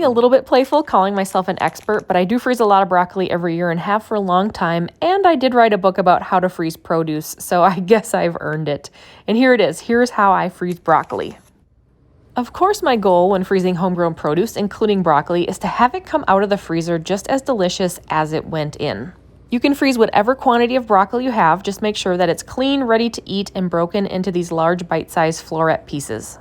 a little bit playful calling myself an expert, but I do freeze a lot of broccoli every year and have for a long time, and I did write a book about how to freeze produce, so I guess I've earned it. And here it is. Here's how I freeze broccoli. Of course, my goal when freezing homegrown produce, including broccoli, is to have it come out of the freezer just as delicious as it went in. You can freeze whatever quantity of broccoli you have, just make sure that it's clean, ready to eat, and broken into these large bite-sized floret pieces.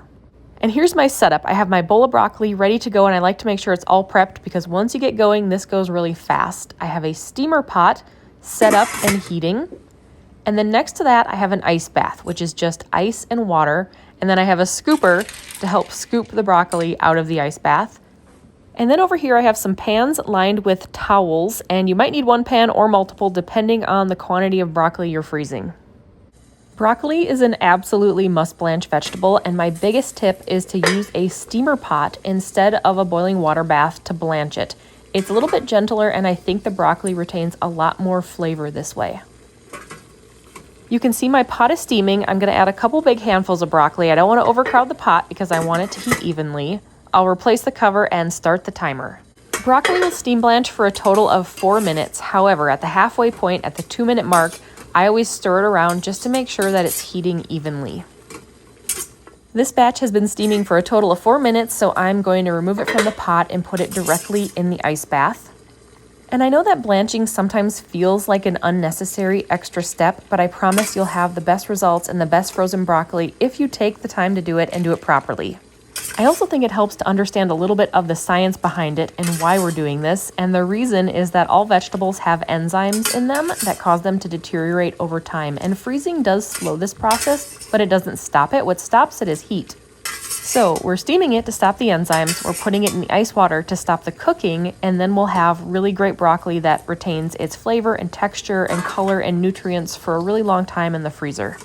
And here's my setup. I have my bowl of broccoli ready to go, and I like to make sure it's all prepped because once you get going, this goes really fast. I have a steamer pot set up and heating. And then next to that, I have an ice bath, which is just ice and water. And then I have a scooper to help scoop the broccoli out of the ice bath. And then over here, I have some pans lined with towels, and you might need one pan or multiple depending on the quantity of broccoli you're freezing. Broccoli is an absolutely must-blanch vegetable, and my biggest tip is to use a steamer pot instead of a boiling water bath to blanch it. It's a little bit gentler, and I think the broccoli retains a lot more flavor this way. You can see my pot is steaming. I'm going to add a couple big handfuls of broccoli. I don't want to overcrowd the pot because I want it to heat evenly. I'll replace the cover and start the timer. Broccoli will steam blanch for a total of 4 minutes. However, at the halfway point, at the 2-minute mark, I always stir it around just to make sure that it's heating evenly. This batch has been steaming for a total of 4 minutes, so I'm going to remove it from the pot and put it directly in the ice bath. And I know that blanching sometimes feels like an unnecessary extra step, but I promise you'll have the best results and the best frozen broccoli if you take the time to do it and do it properly. I also think it helps to understand a little bit of the science behind it and why we're doing this, and the reason is that all vegetables have enzymes in them that cause them to deteriorate over time, and freezing does slow this process, but it doesn't stop it. What stops it is heat. So we're steaming it to stop the enzymes, we're putting it in the ice water to stop the cooking, and then we'll have really great broccoli that retains its flavor and texture and color and nutrients for a really long time in the freezer.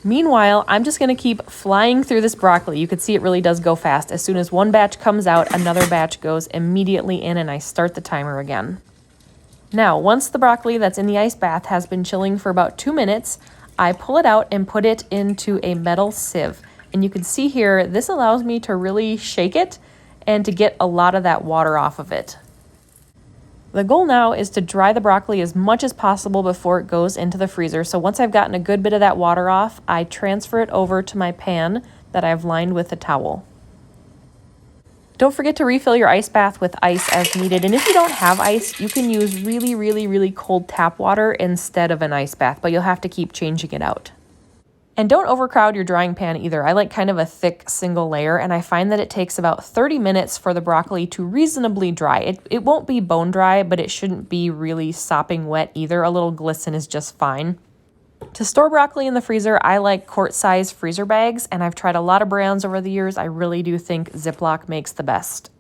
Meanwhile, I'm just going to keep flying through this broccoli. You can see it really does go fast. As soon as one batch comes out, another batch goes immediately in, and I start the timer again. Now, once the broccoli that's in the ice bath has been chilling for about 2 minutes, I pull it out and put it into a metal sieve. And you can see here, this allows me to really shake it and to get a lot of that water off of it. The goal now is to dry the broccoli as much as possible before it goes into the freezer. So once I've gotten a good bit of that water off, I transfer it over to my pan that I've lined with a towel. Don't forget to refill your ice bath with ice as needed. And if you don't have ice, you can use really cold tap water instead of an ice bath, but you'll have to keep changing it out. And don't overcrowd your drying pan either. I like kind of a thick single layer, and I find that it takes about 30 minutes for the broccoli to reasonably dry. It won't be bone dry, but it shouldn't be really sopping wet either. A little glisten is just fine. To store broccoli in the freezer, I like quart-size freezer bags, and I've tried a lot of brands over the years. I really do think Ziploc makes the best.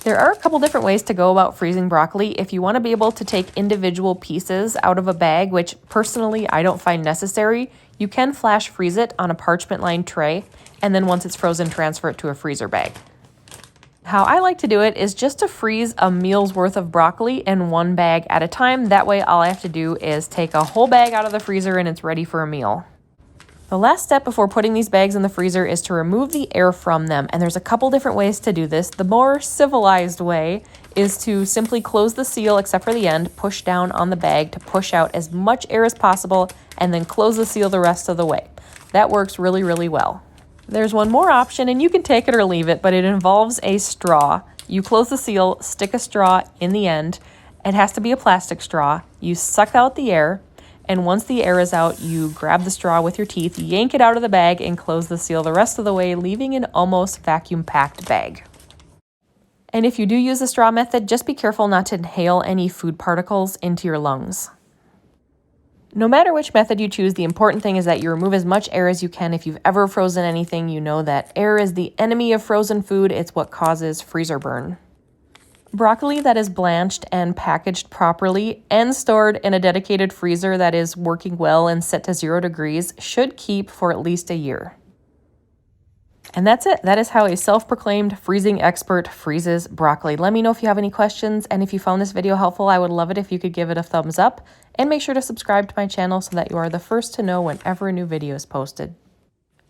There are a couple different ways to go about freezing broccoli. If you want to be able to take individual pieces out of a bag, which personally I don't find necessary, you can flash freeze it on a parchment-lined tray, and then once it's frozen, transfer it to a freezer bag. How I like to do it is just to freeze a meal's worth of broccoli in one bag at a time. That way, all I have to do is take a whole bag out of the freezer and it's ready for a meal. The last step before putting these bags in the freezer is to remove the air from them, and there's a couple different ways to do this. The more civilized way is to simply close the seal except for the end, push down on the bag to push out as much air as possible, and then close the seal the rest of the way. That works really well. There's one more option, and you can take it or leave it, but it involves a straw. You close the seal, stick a straw in the end. It has to be a plastic straw. You suck out the air, and once the air is out, you grab the straw with your teeth, yank it out of the bag, and close the seal the rest of the way, leaving an almost vacuum-packed bag. And if you do use the straw method, just be careful not to inhale any food particles into your lungs. No matter which method you choose, the important thing is that you remove as much air as you can. If you've ever frozen anything, you know that air is the enemy of frozen food. It's what causes freezer burn. Broccoli that is blanched and packaged properly and stored in a dedicated freezer that is working well and set to 0 degrees should keep for at least a year. And that's it. That is how a self-proclaimed freezing expert freezes broccoli. Let me know if you have any questions, and if you found this video helpful, I would love it if you could give it a thumbs up, and make sure to subscribe to my channel so that you are the first to know whenever a new video is posted.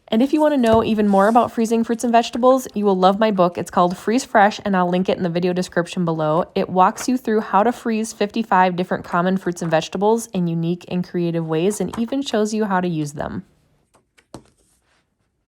And if you want to know even more about freezing fruits and vegetables, you will love my book. It's called Freeze Fresh, and I'll link it in the video description below. It walks you through how to freeze 55 different common fruits and vegetables in unique and creative ways, and even shows you how to use them.